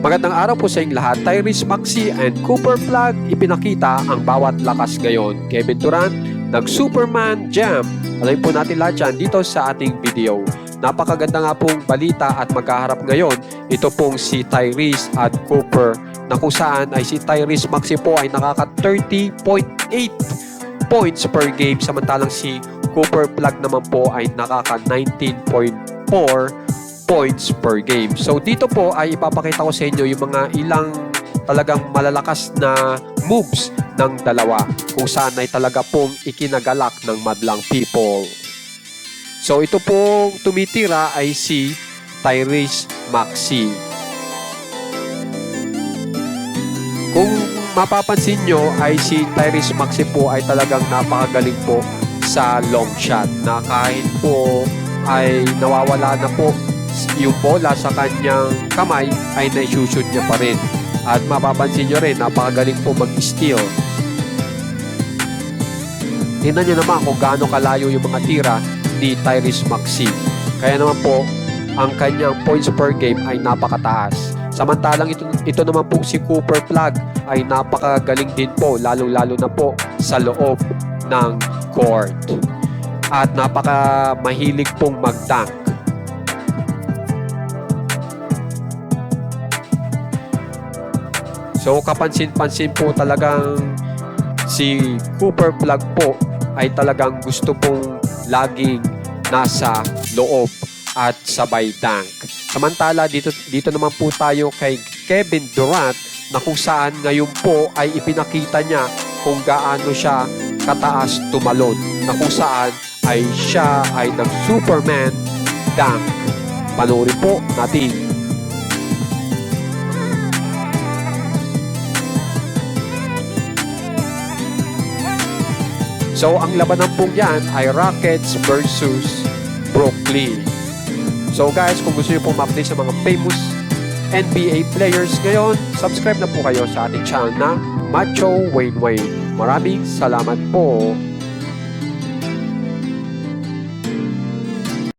Magandang araw po sa inyong lahat. Tyrese Maxey and Cooper Flag ipinakita ang bawat lakas ngayon. Kevin Durant nag-Superman Jam. Alamin po natin lahat yan dito sa ating video. Napakaganda nga pong balita at magkaharap ngayon ito pong si Tyrese at Cooper na kung saan ay si Tyrese Maxey po ay nakaka 30.8 points per game samantalang si Cooper Flag naman po ay nakaka 19.4 points per game. So dito po ay ipapakita ko sa inyo yung mga ilang talagang malalakas na moves ng dalawa kung saan ay talaga pong ikinagalak ng madlang people. So ito pong tumitira ay si Tyrese Maxey. Kung mapapansin nyo ay si Tyrese Maxey po ay talagang napakagaling po sa long shot na kahit po ay nawawala na po yung bola sa kanyang kamay ay na-shoot niya pa rin. At mapapansin nyo rin, napakagaling po mag-steal. Tingnan nyo naman kung gaano kalayo yung mga tira ni Tyrese Maxey. Kaya naman po, ang kanyang points per game ay napakataas. Samantalang ito naman po si Cooper Flag ay napakagaling din po, lalo-lalo na po sa loob ng court. At napaka mahilig pong mag-dunk. So kapansin-pansin po talagang si Cooper Flag po ay talagang gusto pong laging nasa loob at sabay dunk. Samantala dito naman po tayo kay Kevin Durant na kung saan ngayon po ay ipinakita niya kung gaano siya kataas tumalon na kung saan ay siya ay nag-Superman dunk. Panoorin po natin. So, ang labanan pong yan ay Rockets versus Brooklyn. So guys, kung gusto niyo pong ma-update sa mga famous NBA players ngayon, subscribe na po kayo sa ating channel na Macho Wayne Wayne. Maraming salamat po.